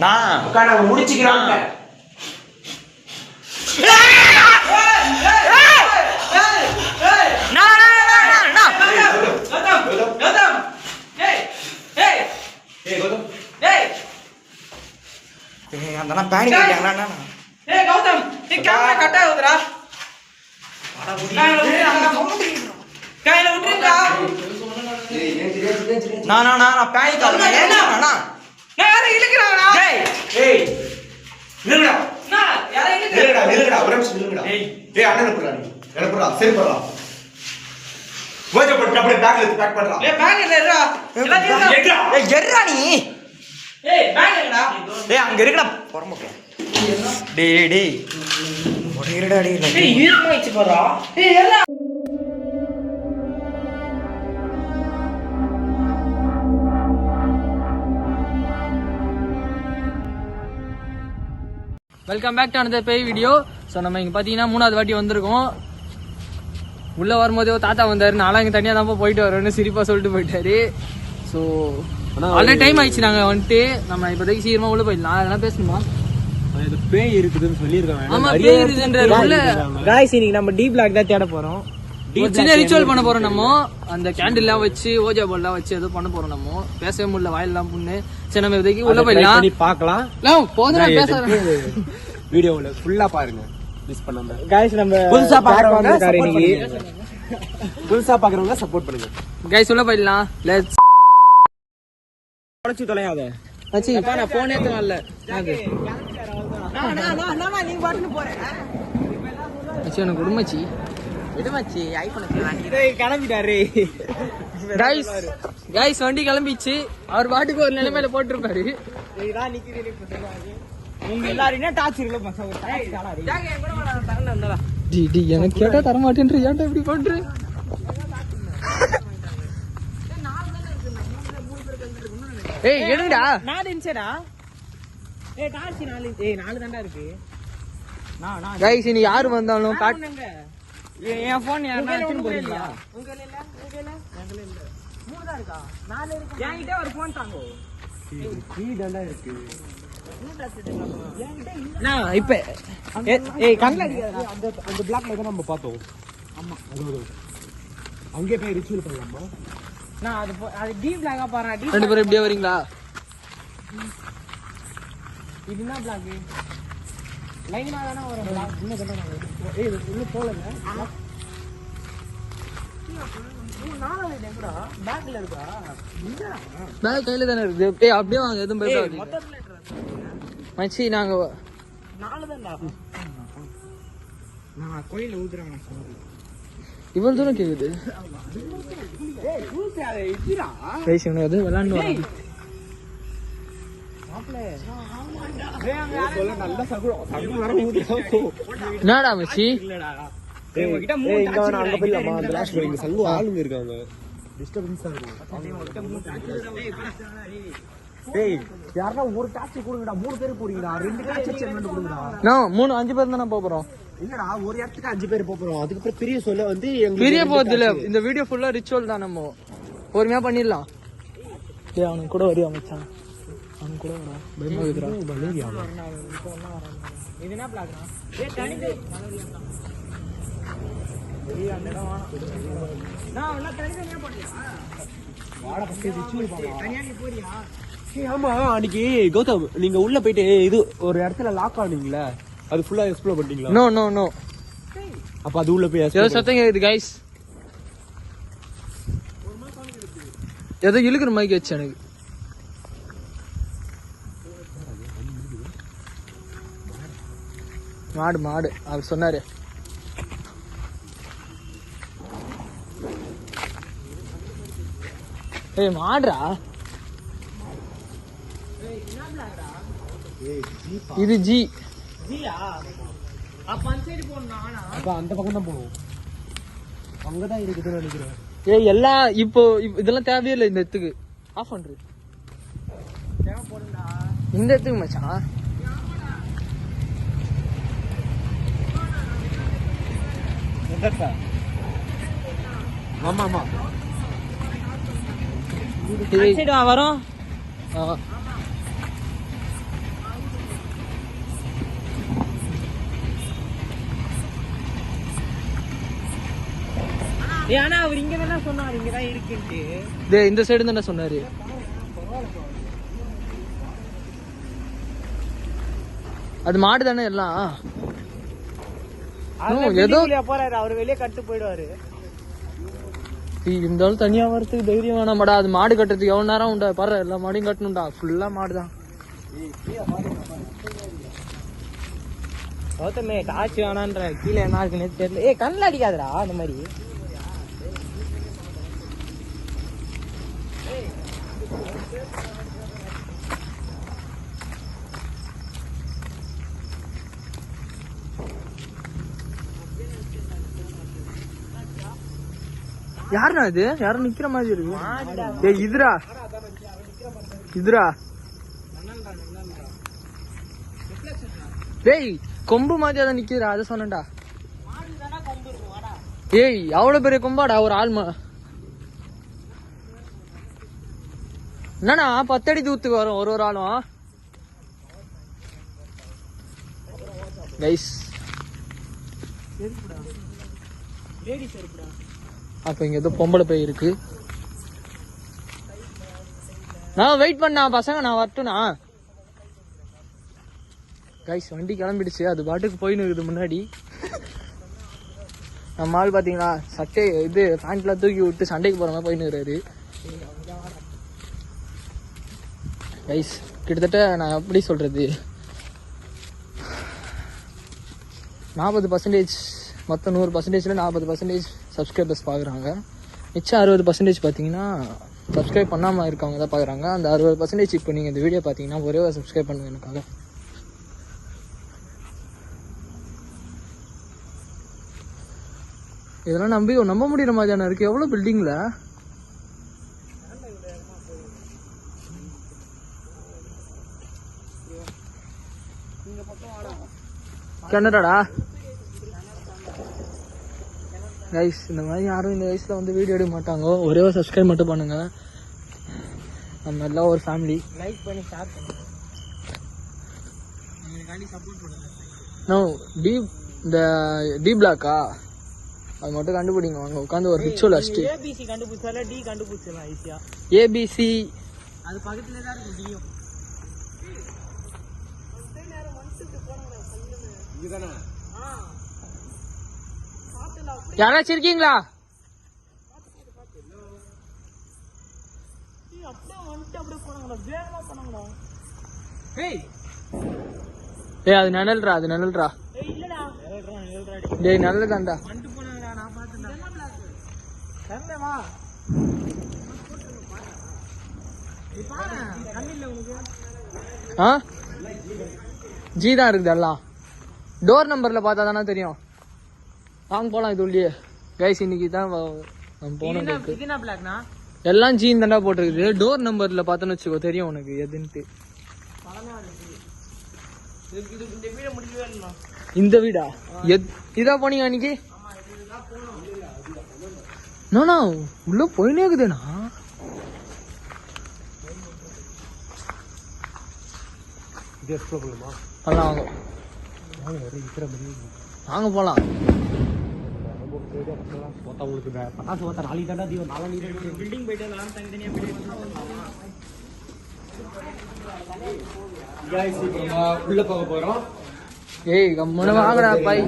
நான் முடிச்சுக்கிறோம். அந்த பேனிக் ஆயிட்டாங்களா? ஏய் கௌதம், நீ கேமரா கட் ஆகுதுடா. கையில விட்டுருடா. நான் பேனிக் ஆகுது. நான் யாரை இழுக்குறாங்கடா? ஏய் நில்லுடா. நான் யாரை இழுக்குறேன்? நில்லுடா ஒரு நிமிஷம் நில்லுடா. ஏய் அண்ணன் போடா நீ. என்ன போடா சரி போடா. ஓஜ போட்டு அப்படியே பேக்ல பேக் பண்றா. ஏய் பேக் இல்லடா. ஏய் எர்றா நீ. ஏய் பேக் இல்லடா. டேய் அங்க இருக்குடா பொறம்புக்கு. டேய் ஒரேடா டேய். ஏய் ஈரமாயிச்சு பாறா. ஏய் எர்றா. வெல்கம் பேக் டு அனதர் பேய் வீடியோ. ஸோ நம்ம இங்கே பார்த்தீங்கன்னா 3வது வாட்டி வந்திருக்கோம். உள்ளே வரும்போதே தாத்தா வந்தார். நானும் இங்கே தனியாக தான் போயிட்டு வரோன்னு சிரிப்பாக சொல்லிட்டு போயிட்டாரு. ஸோ ஆல்ரெடி டைம் ஆயிடுச்சு. நாங்கள் வந்துட்டு நம்ம இப்போதைக்கு சீக்கிரமாக உள்ளே போயிடலாம். அதெல்லாம் பேசணுமா? பேய் இருக்குதுன்னு சொல்லியிருக்காங்க. ஆமா பேய் இருக்குதுன்ற உள்ள காய்ஸ் இன்னைக்கு நம்ம டீப் பிளாக் தான் தேட போறோம். சின்ன ரிச்சுவல் பண்ண போறோம். நம்ம அந்த கேண்டில்லாம் வச்சு ஓஜா பால்லாம் வச்சு ஏதோ பண்ண போறோம். நம்ம பேசவே முடியல, வாயிலாம் புண்ணு. சரி நம்ம இப்போதைக்கு உள்ள போயிடலாம். பார்க்கலாம் போதும் பேசுறேன். வீடியோல ஃபுல்லா பாருங்க, மிஸ் பண்ணாம. गाइस நம்ம புதுசா பாக்குறவங்க சப்போர்ட் பண்ணுங்க. गाइस உள்ள போயிடலாம். லெட்ஸ் உடைச்சு தொலையாத மச்சி. நான் போனே வரல. நான் நீ பாட்டுன்னு போறேன். மச்சி எனக்கு குடுமச்சி. விடுமச்சி ஐபோன் கிளம்பிட்டாரு. गाइस வண்டி கிளம்பிச்சு. அவர் பாட்டுக்கு ஒரு நிலைமையில போட்டுருப்பாரு. உங்க எல்லாரும் டார்ச் இல்ல பசங்க. டி எனக்கு கேட்டா தர மாட்டேன்ற. ஏன்டா இப்படி பண்ற? ஏய் எடுடா. 4 இன்ச்சடா. ஏய் டார்ச் 4 இன்ச். ஏய் 4 தான்டா இருக்கு. நான் गाइस இனி யார் வந்தாலும் காட்டுங்க. என் போன் யாரா எடுத்து போறீங்களா? உங்க இல்ல 3 தான் இருக்கா? 4 இருக்கு. என்கிட்ட ஒரு போன் தாங்கோ. ஏய் 3 தான்டா இருக்கு. நான் இப்ப ஏய் கண்ணல அந்த பிளாக்ல தான் நம்ம பார்த்தோம். ஆமா அது அங்கே போய் ரிச்சுவல் பண்ணலாமா? நான் அது டீப் பிளாக்கா பாறேன். டீப் ரெண்டு பேரும் இப்படியே வரீங்களா? இதுனா பிளாக் லைனா தான வரும். பிளாக் இன்னும் கண்டா. ஏய் இன்னும் போலங்க. நாலாவது எங்கடா? பேக்ல இருக்கா? இல்லடா. பேக் கையில தானே இருக்கு. ஏய் அப்படியே வாங்க, எதுவும் பயப்படாதீங்க. மொத்தத்துல மச்சி நாங்க 4 தான்டா. நான் கோயில்ல ஊதுறேன் சொன்னது. இவ்வளவு தூரம் கேக்குது. ஏய் ஊது அத இடிடா. கைஸ் இவங்க எது விளையாண்டு வராங்க. மாப்ள ஏய் அங்க சொல்ல நல்ல சகுனம் வர ஊதுடா. என்னடா மச்சி? இல்லடா. ஏய் உன்கிட்ட மூணு இங்க நான் அங்க போயிடலாமா? அந்த லாஸ்ட் போய் இங்க சங்கு ஆளுங்க இருக்காங்க. டிஸ்டர்பன்ஸா இருக்கும். ஏய் யாரா ஒரு டாக்ஸி கொடுங்கடா. 3 பேர் போறீங்கடா. 2 டாக்ஸி செக் பண்ணி கொடுங்கடா. நான் 5 பேர் தான போறோம். இல்லடா ஒரு இடத்துக்கு 5 பேர் போறோம். அதுக்கு அப்புறம் பெரிய சொல்ல வந்து பெரிய போறது இல்ல. இந்த வீடியோ ஃபுல்லா ரிச்சுவல் தான். நம்ம பொறுமையா பண்ணிடலாம். டேய் அவனுக்கு கூட வரியா மச்சான்? அவனுக்கு கூட வரா. பயமா இருக்குடா. மலேரியா. இது என்ன பிளாக்னா? ஏய் தனி பே வெளிய அந்த இடம் வாடா. நான் எல்லாம் தனியா போறியா? வாடா ஃபஸ்ட் ரிச்சுவல் பண்ணலாம். தனியா நீ போறியா? ஏய் ஆமா அன்னைக்கு கௌதம் நீங்க உள்ள போயிட்டு இது ஒரு இடத்துல லாக் ஆனீங்கல, அது ஃபுல்லா எக்ஸ்ப்ளோர் பண்ணிட்டீங்களா? நோ அப்ப அது உள்ள போய் ஏதோ சத்தம் கேக்குது गाइस. ஏதோ இழுக்குற மைக் வச்சு எனக்கு. மாடு அவர் சொன்னாரு. ஏய் மாடுடா. இது ஜி. ஜியா? அப்ப அந்த சைடு போறேன் நானா? அப்ப அந்த பக்கம் தான் போவோம். அங்கதான் இருக்குதுன்னு நினைக்கிறேன். ஏய் எல்லாம் இப்போ இதெல்லாம் தேவையே இல்லை இந்த இடத்துக்கு. ஆஃப் பண்றது தேவை போடுடா. இந்த இடத்துக்கு மச்சான். எதட்டா? ஆமா சைடு வரோம். ஆனா அவர் இங்க தானே சொன்னார், இங்கதான் இருக்குன்ட்டு. டேய் இந்த சைடு தானே சொன்னாரு. அது மாடு தானே எல்லாம். ஏதோ போறாரு அவரு, வெளியே கட்டு போயிடுவாரு. இருந்தாலும் தனியா வரதுக்கு தைரியம் வேணாமாடா. அது மாடு கட்டுறதுக்கு எவ்வளவு நேரம் உண்டா பாரு. எல்லா மாடையும் கட்டணும்டா. ஃபுல்லா மாடுதான். கௌதமே டார்ச் வேணான்ற, கீழே என்ன இருக்குன்னு தெரியல. கண்ணில் அடிக்காதடா அந்த மாதிரி. யாருண்ணா இது? யாரும் நிக்கிற மாதிரி இருக்கு. ஏய் இதுரா இதுரா. டேய் கொம்பு மாதிரி அதான் நிக்கிறா. அதை சொன்னேன்டா. ஏய் அவ்வளவு பெரிய கொம்பாடா ஒரு ஆள்மா. என்னண்ணா 10 அடி தூரத்துக்கு வரும் ஒரு ஆளும். கைஸ் அப்ப இங்க ஏதோ பொம்பளை பேய் இருக்கு. நான் வெயிட் பண்ணா பசங்க, நான் வரட்டும்னா. கைஸ் வண்டி கிளம்பிடுச்சு. அது பாட்டுக்கு போயின்னு இருக்குது முன்னாடி. நம்ம ஆள் பாத்தீங்களா சட்டை இது பேண்ட்லாம் தூக்கி விட்டு சண்டைக்கு போற மாதிரி போயின்னு இருக்காரு. கைஸ் கிட்டத்தட்ட நான் எப்படி சொல்றது 40% மொத்தம் 100%ல 40% சப்ஸ்கிரைபர்ஸ் பார்க்குறாங்க. மிச்சம் 60% பார்த்தீங்கன்னா சப்ஸ்கிரைப் பண்ணாமல் இருக்கவங்க தான் பார்க்குறாங்க. அந்த 60% இப்போ நீங்கள் இந்த வீடியோ பார்த்தீங்கன்னா ஒரே ஒரு சப்ஸ்கிரைப் பண்ணுங்க எனக்காக. இதெல்லாம் நம்ப முடியற மாதிரியான இருக்கு. எவ்வளோ பில்டிங்ல கிணறாடா. கைஸ் இந்த மாதிரி யாரும் இந்த வயசுல வந்து வீடியோ எடுக்க மாட்டாங்க. ஒரே ஒரு சப்ஸ்கிரைப் மட்டும் பண்ணுங்க. நம்ம எல்லாம் ஒரு ஃபேமிலி. லைக் பண்ணி ஷேர் பண்ணுங்க. உங்களுக்காண்டி சப்போர்ட் பண்ணுங்க. நோ இந்த டி பிளாக்கா அது மட்டும் கண்டுபிடிங்க. வாங்க உட்காந்து ஒரு ரிச்சுவல் அடிச்சு. ஏபிசி கண்டுபிடிச்சால டி கண்டுபிடிச்சலாம் ஈஸியா. ஏபிசி அது பக்கத்துல தான் இருக்கு டியும். யாராச்சும் இருக்கீங்களா? ஏய் அது நிழல்றா, அது நிழல்றா. டேய் நல்ல தான்டா. ஆ ஜி தான் இருக்குது எல்லாம். டோர் நம்பர்ல பார்த்தா தானே தெரியும். வாங்க போலாம் இது உள்ளே. கைஸ் இன்னைக்கு தான் நம்ம போனோம். எல்லாம் ஜீன் தாண்டா போட்டிருக்குது. டோர் நம்பர்ல பார்த்தோன்னு வச்சுக்கோ தெரியும் உனக்கு எதுன்ட்டு. இந்த வீடா இதா போனீங்க அன்னைக்கு? நானா உள்ள போயினே இருக்குதுண்ணா. வாங்க வாங்க போலாம். பில்டிங் போயிட்டு எல்லாம் தனித்தனியா உள்ள போக போறோம். ஏய் கம்முனு வாங்கடா பாய்.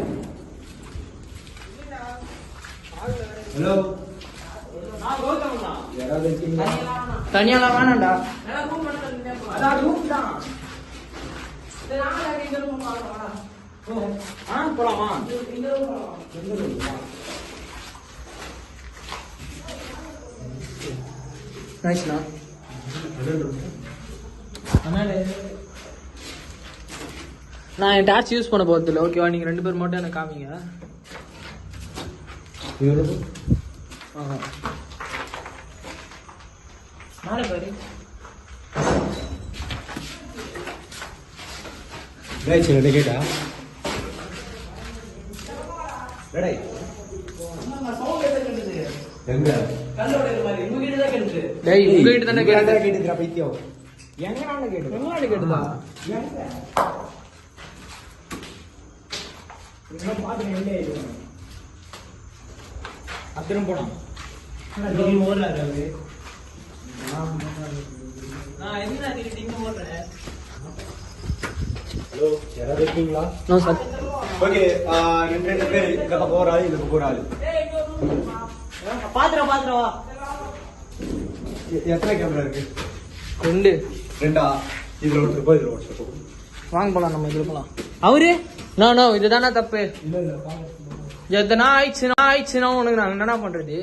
ஹலோ தனியாலாம் வேணாண்டா. போலாமா? நைஸ்ண்ணா. நான் என் டார்ச் யூஸ் பண்ண போகிறது இல்லை. ஓகேவா? நீங்கள் 2 பேர் மட்டும் எனக்கு காமிங்க. மேலே பாரு. கேட்டா எங்க டேய் உங்ககிட்ட தானே கேட்டுதுரா பைத்தியம். எங்கனால கேட்டு எங்களாண்ட கேட்டுதா? அப்புறம் போனோம் நான் என்ன நீங்க ஓடுறேன். ஹலோ யாராவது இருக்கீங்களா? No sir. ஓகே, ரெண்டு பேர் இந்த பக்கம் ஒரு ஆள், இந்த பக்கம் ஒரு ஆள். பாத்துறோம் வா. எத்தனை கேமரா இருக்கு? 2. ரெண்டா? இதுல ஒருத்தர் போ, இதுல ஒருத்தர் போ. வாங்க போலாம், நம்ம இதுல போலாம். அவரு நோ இதுதானா தப்பு. இல்ல இல்ல எதனா ஆயிடுச்சுன்னா உனக்கு நாங்க என்னடா பண்றது?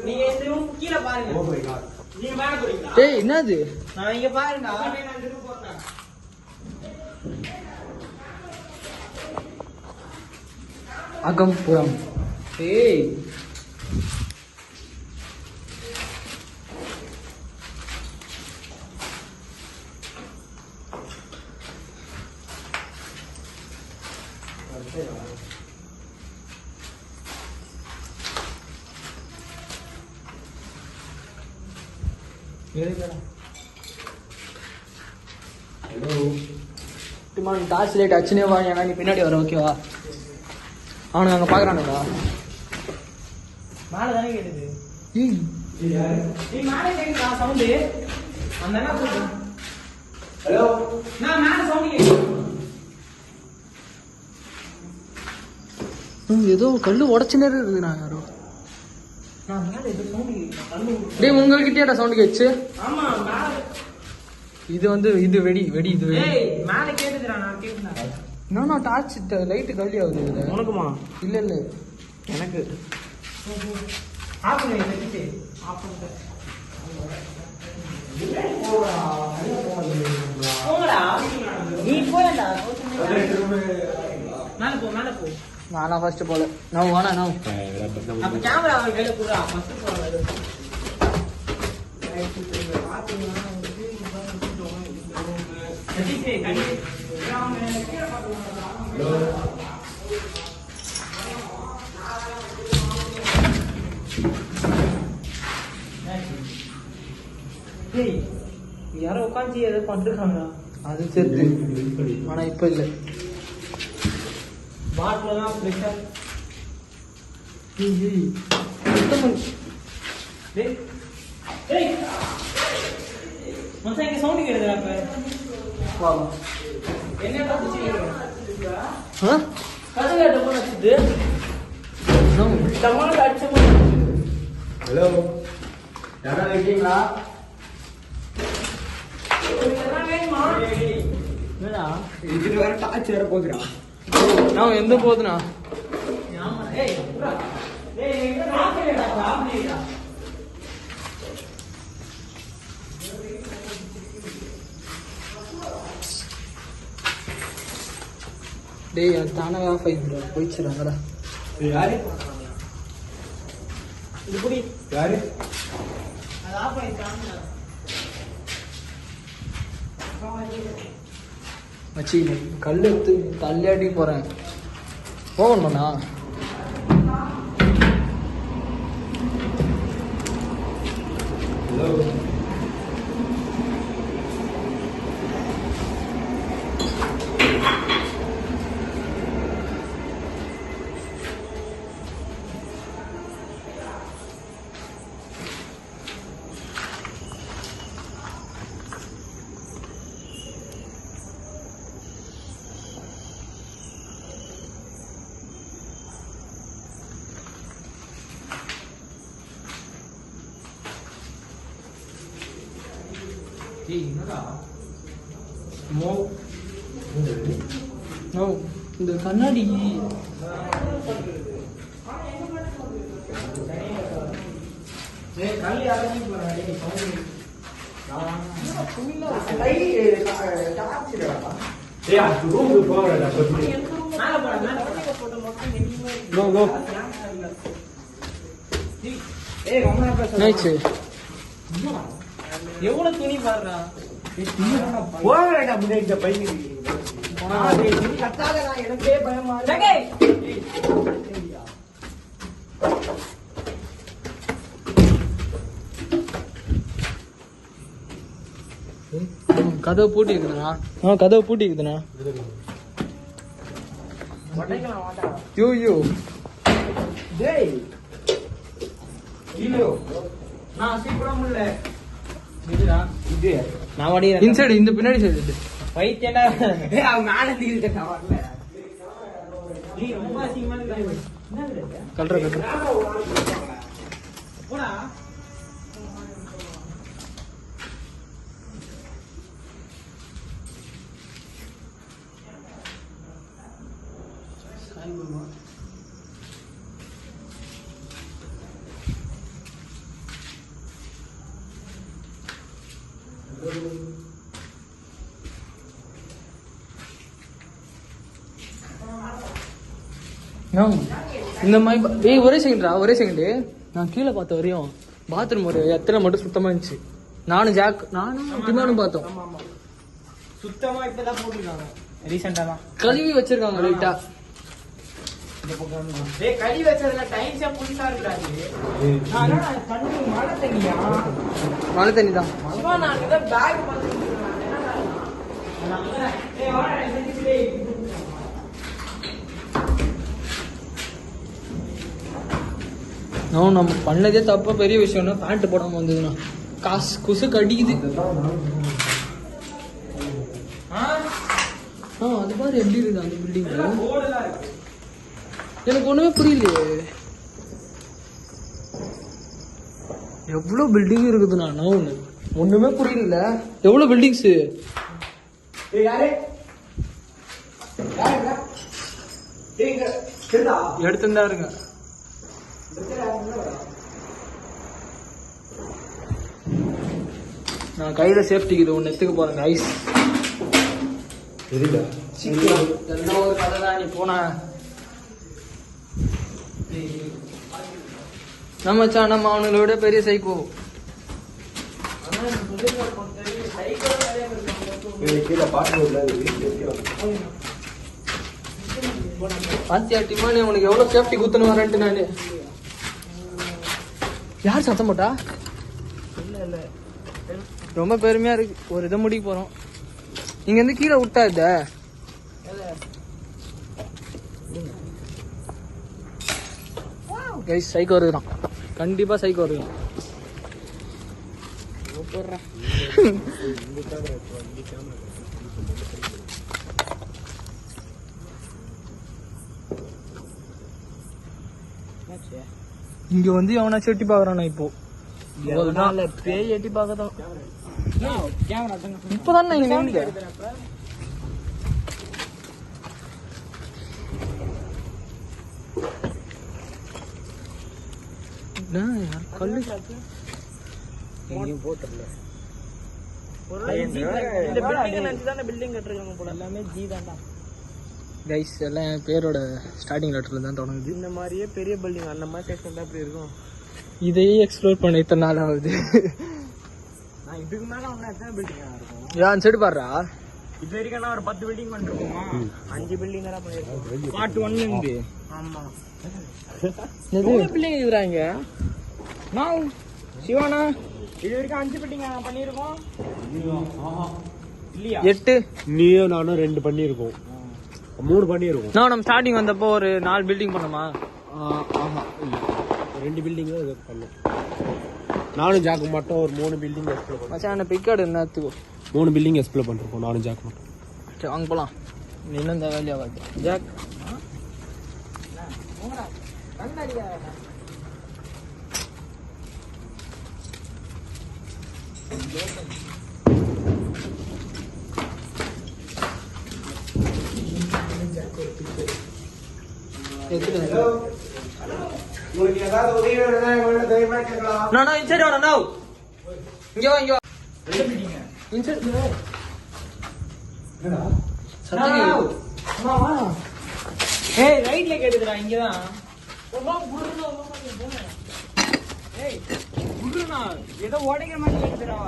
நீங்க இந்த room கீழ பாருங்க. Oh my God. நீங்க மேல போறீங்களா? டேய் என்னது? நான் இங்க பாருங்க. நான் இந்த room போறேன். அகம்புறம். ஏய் டார்ச் லைட் அச்சுனே வா, ஏன்னா நீ பின்னாடி வர. ஓகேவா? அவனுக்கு அங்க பாக்குறானுங்களா? மேல தானே கேக்குது. ஏய் நீ மேல கேக்குதா சவுண்ட்? அந்த என்ன சொல்ற? ஹலோ, நான் மேல சவுண்ட் கேக்குது. ஏதோ கல்லு உடச்சு நேரம் இருக்குது. நான் யாரோ நான் மேல ஏதோ சவுண்ட் கேக்குது. கல்லு. டேய் உங்ககிட்டயா சவுண்ட் கேட்ச்சு? ஆமா மேல. இது வந்து இது வெடி இது வெடி. ஏய் மேல கேக்குதுடா, நான் கேக்குதா? நான் டார்ச் லைட் கல்லி ஆகுது இதுல. உனக்குமா? இல்ல எனக்கு ஆஃப் பண்ணி வெச்சிட்டு ஆஃப் பண்ணிட்டேன். போடா நீ போடா. மேல போ. நானா ஃபர்ஸ்ட் போல. நான் வாடா நான். அப்ப கேமரா அவன் கையில குடுறா. ஃபர்ஸ்ட் போடா. பாத்தீங்கன்னா வந்து யாரோ உட்காந்து ஏதோ பண்ணிருக்காங்க. அது சரி. ஆனா இப்ப இல்ல. பாட்டில தான் பிரஷர். மச்சான் இங்க சவுண்ட் கேக்குதுடா. அப்ப வா. என்ன பாத்துச்சீங்க? கதவு டபுள் அடிச்சுது. டமால் அடிச்ச. ஹலோ யாராவது இருக்கீங்களா? என்னடா இதுல வேற டார்ச் வேற போகுதுடா. நான் எந்த போதுனா? ஆமா. ஏய் புரா. ஏய் எங்க ராக்கெட்டா ராக்கெட்டா. டேய் அது தானே ஆஃப் ஆயிடுறா. போயிடுச்சுறாங்கடா. யாரு இது புடி. யாரு? அது ஆஃப் ஆயிட்டாங்க. மச்சி கல் எடுத்து தள்ளியாடி போறேன். ஓவன் பண்ணா ஹலோ இந்த கண்ணாடி கல்லி அரைஞ்சி போறா. டேய் சவுண்ட். ஏய் அது ரூமுக்கு போறடா. மேல போடா. மேல போட்டு மொத்தம் எங்கேயுமே நோ நோ ஏய் ரொம்ப நேரம் பேச. நைச்சு எவ்வளவு துணி பாருடா. போறடா முன்னாடி இந்த பையன். கத்தாதடா, எனக்கே பயமா இருக்கு. கதவு பூட்டி இருக்குதுண்ணா. கதவு பூட்டி இருக்குதுண்ணா. உடைக்கலாம் வாடா. ஐயோ டேய் இல்லோ நான் சீக்கிரம் முடியல இதுடா இது நான் வடி இன்சைடு இந்த பின்னாடி சைடு வைத்தியடா ஏய் அவன் மேல தீர்த்தடா வரல நீ ரொம்ப அசிங்கமா இருக்க என்ன கல்ற போடா இந்த மாதிரி ஏய் ஒரே செகண்ட் நான் கீழே பார்த்த வரையும் பாத்ரூம் ஒரு எத்தனை மட்டும் சுத்தமா இருந்துச்சு. நானும் டிமானும் பார்த்தோம். சுத்தமா இப்பதான் போட்டுருக்காங்க ரீசெண்டா தான் கழுவி வச்சிருக்காங்க லைட்டா. டேய் கழுவி வச்சதுல டைம்ஸா புதுசா இருக்காது. நான் தண்ணி மழை தண்ணியா மழை தண்ணி தான். சிவா நான் இத பேக் பார்த்துட்டு இருக்கேன். ஏய் வாடா செஞ்சிட்டே நம்ம பண்ணதே தப்பா பெரிய விஷயம்னா பேண்ட் போடாம வந்ததுன்னா காசு குசு கடிக்குது. அது மாதிரி எப்படி இருக்குது அந்த பில்டிங்? எனக்கு ஒண்ணுமே புரியலையே. எவ்வளவு பில்டிங் இருக்குதுண்ணா ஒண்ணுமே புரியல. எவ்வளவு பில்டிங்ஸ் எடுத்துருந்தா இருங்க. நான் கையில சேஃப்டிக்கு இது ஒன்று எடுத்துக்க போறேன் ஐஸ். எல்லாம் ஒரு கதை தான். நீ போன நம்ம அவனுங்களை விட பெரிய சைக்கோ. பாத்தியாட்டிமா நீ உனக்கு எவ்வளவு சேஃப்டி குத்துன்னு வரேன்ட்டு நானு. யார் சத்தம் போட்டா? இல்ல ரொம்ப பெருமையா இருக்கு. ஒரு இதை முடிக்க போறோம். இங்க இருந்து கீழே விட்டா இத கைஸ் சைக்கோ வருகிறான். கண்டிப்பா சைக்கோ வருகிறான். இங்க வந்து அவனாச்சும் எட்டி பாக்குறானா? இப்போ பேய் எட்டி பார்க்கதான் இப்பதான் இங்க நின்று கல்லு போட்டுல பில்டிங் கட்டுறாங்க போல. எல்லாமே ஜி தான்டா கைஸ். எல்லாம் பேரோட ஸ்டார்டிங் லெட்டர்ல தான் தொடங்குது. இந்த மாதிரியே பெரிய பில்டிங் அந்த மாதிரி செக்ஷன் தான் அப்படி இருக்கும். இதையே எக்ஸ்ப்ளோர் பண்ண இத்தனை நாள் ஆகுது. நான் இதுக்கு மேல ஒன்னும் எத்தனை பில்டிங் இருக்கும்? யான் சைடு பாடுறா. இது வரைக்கும் நான் ஒரு 10 பில்டிங் பண்ணிருக்கோமா? 5 பில்டிங் தான் பண்ணிருக்கோம். பார்ட் 1 இருந்து. ஆமா எவ்வளவு பில்டிங் இருக்குறாங்க? நான் சிவானா இது வரைக்கும் 5 பில்டிங் பண்ணிருக்கோம். இல்லையா 8 நீயும் நானும் 2 பண்ணிருக்கோம். 3 பண்ணிருக்கோம். நம்ம ஸ்டார்டிங் வந்தப்போ ஒரு 4 பில்டிங் பண்ணோமா? ஆஹா இல்ல 2 பில்டிங் தான் இது பண்ணோம். நானும் ஜாக்கு மட்டும் ஒரு 3 பில்டிங் எக்ஸ்ப்ளோர் பண்ணோம். மச்சான் பிக்கார்டு என்னத்துக்கு 3 பில்டிங் எக்ஸ்ப்ளோர் பண்ணிருக்கோம் நானும் ஜாக்கு மட்டும். சரி வாங்க போலாம். இன்னும் இந்த வேலையா வருது ஜாக். உங்களுக்கு ஏதாவது உதவி வேணும்னா எங்களோட தைரியமா கேட்கலாம். நான் இன்சைட் வாடா. நோ இங்க வா இங்க வா. இன்சைட் என்னடா சத்தம். ஏய் ரைட்ல கேக்குதுடா. இங்கதான் ஏய் குடுறா ஏதோ ஓடிக்கிற மாதிரி கேக்குதுடா.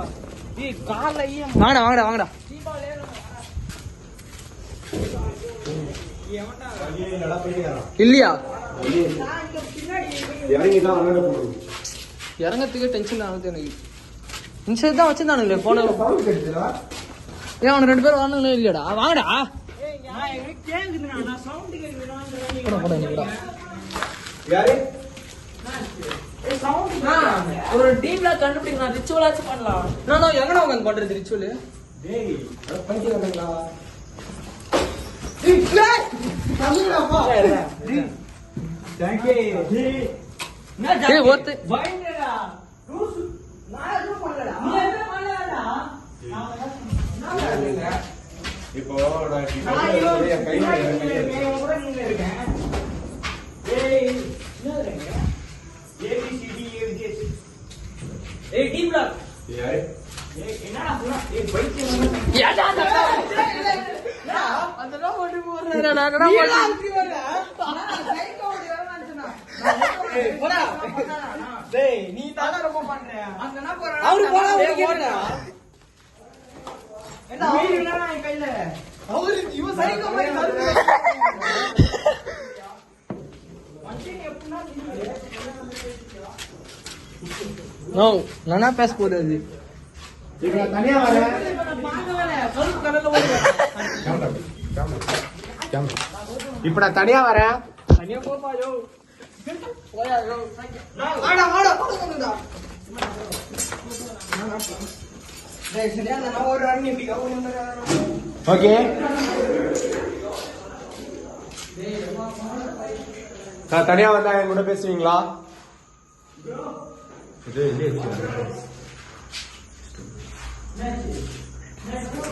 ஏய் கால்ல ஈயம் வாங்கடா. இல்லையா இறங்கிதான் அண்ணன் போடுவோம். இறங்கத்துக்கே டென்ஷன் ஆகுது எனக்கு. இன்சைட் தான் வச்சிருந்தானுங்களே போன. சவுண்ட் கேட்டுச்சுடா. ஏன் அவனு 2 பேரும் வரணுங்களே இல்லையாடா? வாங்கடா. யாரு ஒரு டீம்ல கண்டுபிடிக்கலாம் ரிச்சுவலாச்சும் பண்ணலாம் நான் எங்கடா உட்காந்து பண்றது ரிச்சுவல் டேய் பைத்தியக்காரங்களா டேய் ஒருத்த இப்போ நான் யாரு அதெல்லாம் ஒண்ணு போறேன் நான் நீ தானே ரொம்ப பண்ற அவரு போனா ஓடுடா என்ன அவரு கையில அவரு இவன் சைக்கோ மாதிரி வருது நோ நானா பேச போறது இப்ப நான் தனியா வரேன் இப்ப நான் தனியா வரேன் தனியா போப்பா யோ போயா யோ ஆடா ஆடா போடுடா டேய் சரியா நான் ஒரு ரன் இப்படி கவுன் ஓகே நான் தனியா வந்தா என் கூட பேசுவீங்களா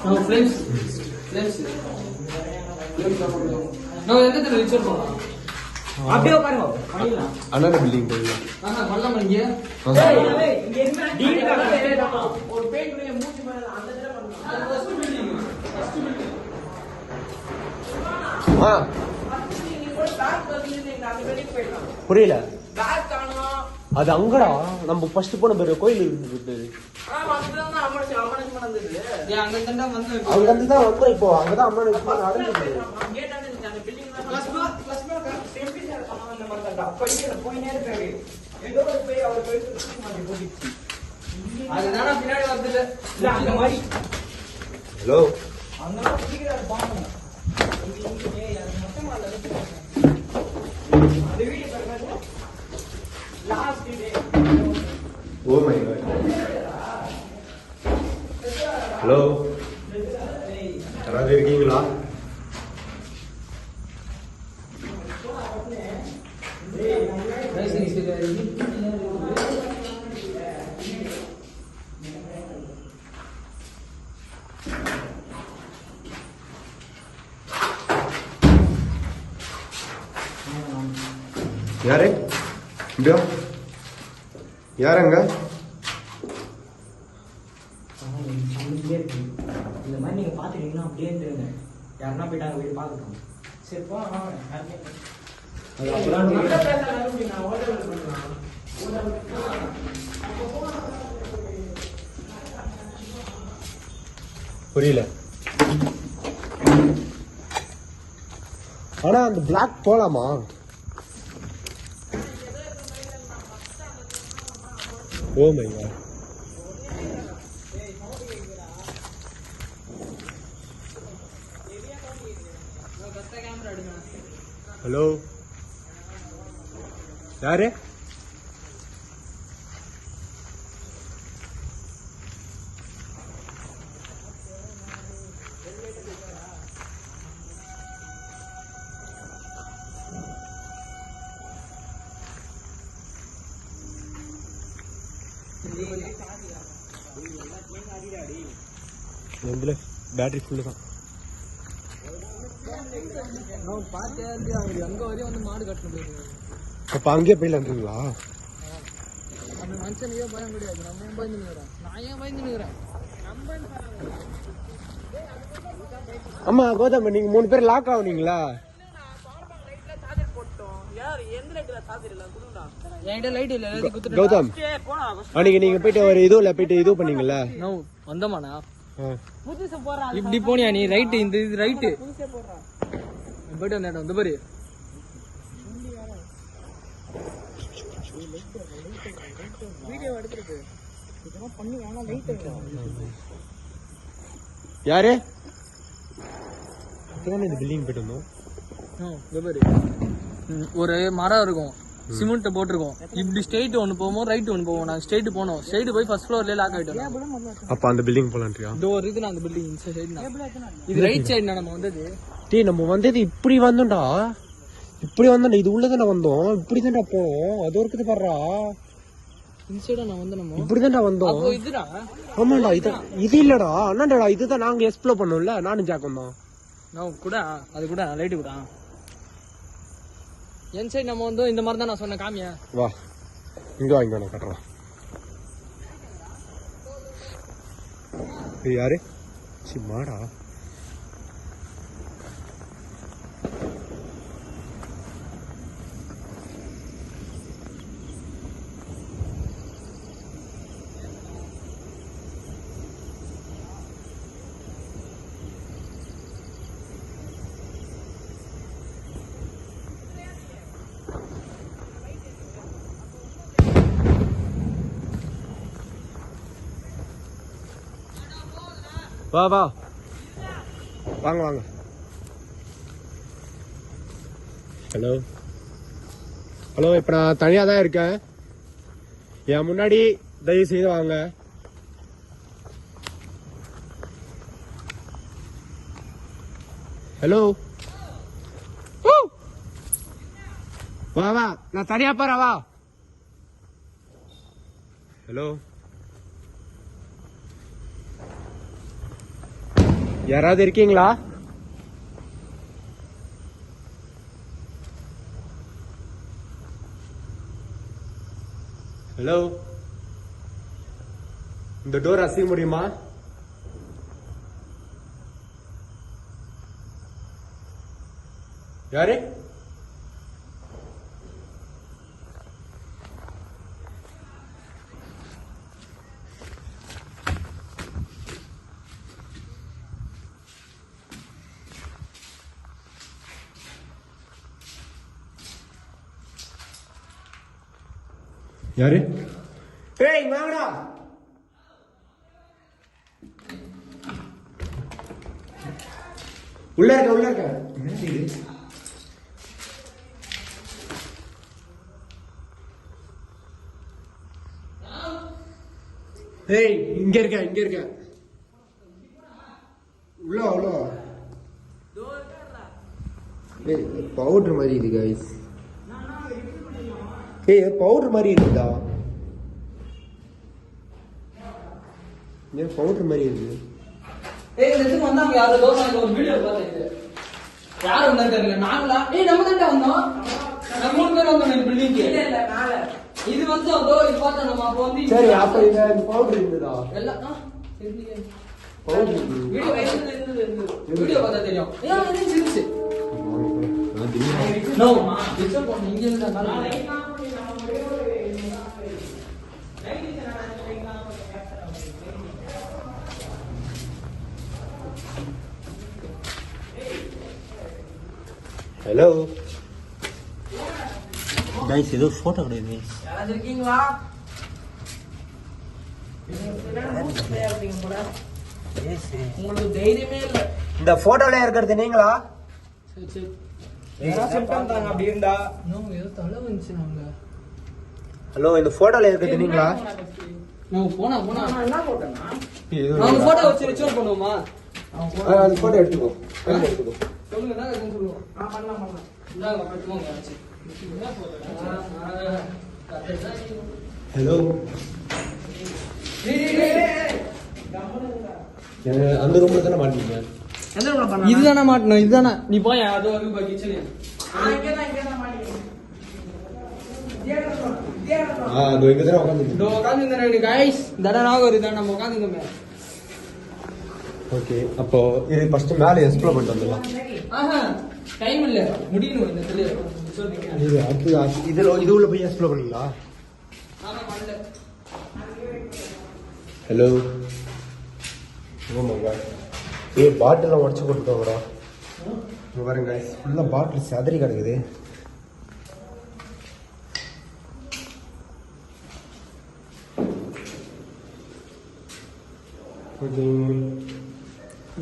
நோ ஃப்ரெண்ட்ஸ் நோ எந்த தெரு ரிச்சுவல் பண்ணலாம் அப்படியே உட்காருங்க பண்ணிடலாம் அனதர் பில்டிங் போயிடலாம் பண்ணலாம் இங்க டேய் இங்க என்ன டீல் ஒரு பேய்க்குரிய மூச்சு மேல அந்த தெரு பண்ணலாம் அது ஃபர்ஸ்ட் பில்டிங் புரியல அது அங்கடா நம்ம ஃபர்ஸ்ட் போன பேரு கோயில் இருக்கு அங்க தான் வந்து இப்போ அங்கதான் அம்மன் நடந்துருக்கு அதுதான் பின்னாடி வருது அந்த மாதிரி hello oh my God hello யாராவது இருக்கீங்களா யாரு இப்படியா யாருங்க இந்த மாதிரி நீங்க பாத்துட்டீங்கன்னா அப்படியே இருந்துருங்க யாருன்னா போயிட்டாங்க வீடு பாக்கட்டும் சரி போ புரியல ஆனா அந்த பிளாக் போலாமா ஓ மை காட் ஹலோ யாரு எதுல பேட்டரி ஃபுல்லு தான் பார்த்தேன் அவர் அங்க வரையும் வந்து மாடு கட்டணும் போயிருக்காரு அப்ப அங்கேயே போயிடலான்றீங்களா அந்த மனுஷனுக்கே பயம் கிடையாது நம்ம ஏன் பயந்து நிற்கிறோம் நான் ஏன் பயந்து நிற்கிறேன் ஆமா கௌதம் நீங்க 3 பேர் லாக் ஆகுனீங்களா என்கிட்ட லைட் இல்ல எல்லாத்தையும் குத்துட்டு கௌதம் அன்னைக்கு நீங்க போயிட்டு ஒரு இதுல போயிட்டு இது பண்ணீங்கல்ல நோ வந்தமாண்ணா ஆ. இப்படி போனியா நீ ரைட்டு இந்த இது ரைட்டு போயிட்டு வந்த இடம் இந்த பாரு யாரு இந்த பில்டிங் போயிட்டு வந்தோம். ஒரு மரம் இருக்கும், சிமெண்ட் போட்டிருக்கோம். இப்படி ஸ்ட்ரெயிட் ஒன்று போவோம், ரைட் ஒன்று போவோம். நாங்கள் ஸ்ட்ரெயிட் போனோம். ஸ்ட்ரெயிட் போய் ஃபர்ஸ்ட் ஃப்ளோர்லேயே லாக் ஆகிட்டோம். அப்ப அந்த பில்டிங் போலான்றியா? இந்த ஒரு இது நான் அந்த பில்டிங் இந்த சைடு, இது ரைட் சைடு நம்ம வந்தது. டேய் நம்ம வந்தது இப்படி வந்தோம்டா, இப்படி வந்தோம்டா. இது உள்ளதானே வந்தோம், இப்படி தான்டா போவோம். அது இருக்குது பாடுறா, இந்த சைடா நான் வந்து நம்ம இப்படிதான்டா வந்தோம். இதுடா. ஆமாண்டா, இது இல்லடா அண்ணாடா, இதுதான் நாங்க எக்ஸ்ப்ளோர் பண்ணோம்ல, நானும் ஜாக் வந்தோம். நான் கூட அது கூட லைட்டு கூட என் சைடு நம்ம வந்து இந்த மாதிரி தான் நான் சொன்னேன். காமியா வா, இங்க வாங்க, நான் கட்டுறேன். யாரு மாடா? வா வா, வாங்க வாங்க. ஹலோ ஹலோ, இப்ப நான் தனியா தான் இருக்கேன். என் முன்னாடி தயவு செய்து வாங்க. ஹலோ, வா வா, நான் தனியா போறேன், வா. ஹலோ, யாராவது இருக்கீங்களா? ஹலோ, இந்த டோர் அசைய முடியுமா? யாரு? யாரு? ஏய் வாங்கடா. உள்ள இருக்க. ஏய் இங்க இருக்க. உள்ள ஏய் பவுடர் மாதிரி இது गाइस. ஏய் பவுடர் மாதிரி இருக்குடா. ஏய் பவுடர் மாதிரி இருக்கு. ஏய் இதுக்கு வந்தாங்க யாரோ தோசை ஒரு வீடியோ பார்த்தேன். யார் வந்தாங்க தெரியல. நாங்களா? ஏய் நம்ம தான் வந்தோம். நம்ம மூணு பேர் வந்தோம் இந்த பில்டிங்க்கு. இல்ல நாள. இது வந்து அதோ இது பார்த்தா நம்ம அப்ப வந்து சரி அப்ப இந்த பவுடர் இருக்குடா. எல்லாம் சரி பவுடர் வீடியோ இருந்தது. வீடியோ பார்த்தா தெரியும். ஏன் இது சிரிச்சு. நோ இது போன் இங்க இருந்தா ஹலோ गाइस ஏதோ போட்டோ கிடையாது. யாராவது இருக்கீங்களா? உங்களுக்கு தைரியமே இல்ல. இந்த போட்டோல இருக்கிறது நீங்களா? சரி சரி ஏன்னா சிம்டம் தாங்க அப்படி இருந்தா. நோ ஏதோ தலை வந்துச்சு நாங்க. ஹலோ இந்த போட்டோல இருக்கிறது நீங்களா? நான் போனா என்ன போட்டேன்னா அவங்க போட்டோ வச்சு ரிச்சுவல் பண்ணுவோமா? அந்த போட்டோ எடுத்துக்கோ. சொல்லுங்க என்ன இருக்குன்னு சொல்லுவோம். பண்ணலாம். இந்தாங்க பட்டுவோங்க ஆச்சு. ஹலோ அந்த ரூம்ல தானே மாட்டீங்க? எந்த ரூம்ல பண்ணலாம்? இதுதானே மாட்டணும். இதுதானே நீ போய் அது வந்து கிச்சன். இங்க தான் மாட்டீங்க. அது இங்க தானே உட்கார்ந்து. இதோ உட்கார்ந்து गाइस தடனாக ஒரு இதான் நம்ம உட்கார்ந்துங்க. ஓகே அப்போ இது ஃபர்ஸ்ட் மேல எக்ஸ்ப்ளோர் பண்ணிட்டு வந்துடலாம். ஆஹா டைம் இல்ல முடியணும் இந்த தெளிய சொல்றீங்க. இது அடுத்து இது உள்ள போய் எக்ஸ்ப்ளோர் பண்ணீங்களா? ஆமா பண்ணல. ஹலோ ஓமாங்க. ஏய் பாட்டில் உடைச்சு போட்டுட்டாங்கடா. இங்க பாருங்க गाइस ஃபுல்லா பாட்டில் சதறி கிடக்குது.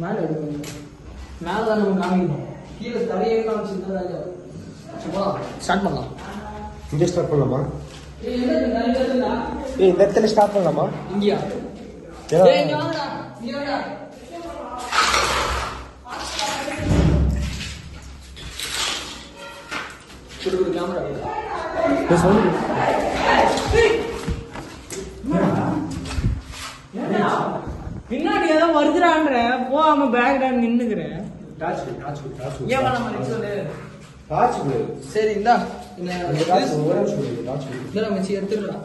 மேல எடுங்க. மேலே தான் நம்ம காமிக்கணும். கீழே தரையே காமிச்சிருந்தா ராஜா. சும்மா ஸ்டார்ட் பண்ணலாம். இங்கே ஸ்டார்ட் பண்ணலாமா? ஏய் என்ன நிறைய இருக்குடா. ஏய் இந்த இடத்துல ஸ்டார்ட் பண்ணலாமா? இங்கயா? ஏன்னா- ஏய் இங்க வாடா. இங்க வாடா. குடு கேமரா. ஏய் சவுண்ட் பின்னாடி ஏதோ வருதுடான்ற போகாம பேக்டா நின்னுக்கிறேன். டாச் ஏன் பண்ண மாதிரி சொல்லு. டாச் சரி இந்தா அந்த டாச் ஒரே நிமிஷம் டாச் இந்த மச்சி எடுத்துடலாம்.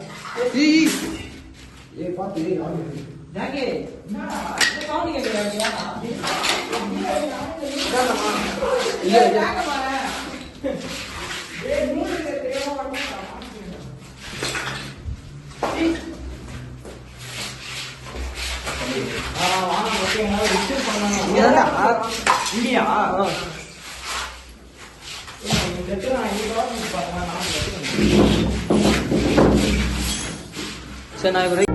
ஏய் ஏய் பாத்து ஏய் ஆன் ஜாக்கி என்னடா இந்த சவுண்ட் கேக்குறாங்க. இல்ல இல்ல. ஏய் மூணு தெரியாம வரணும். வாங்க ஓகேங்க ரிசீவ் பண்ணனும். ஏன்டா? இங்கயா? சரி நான்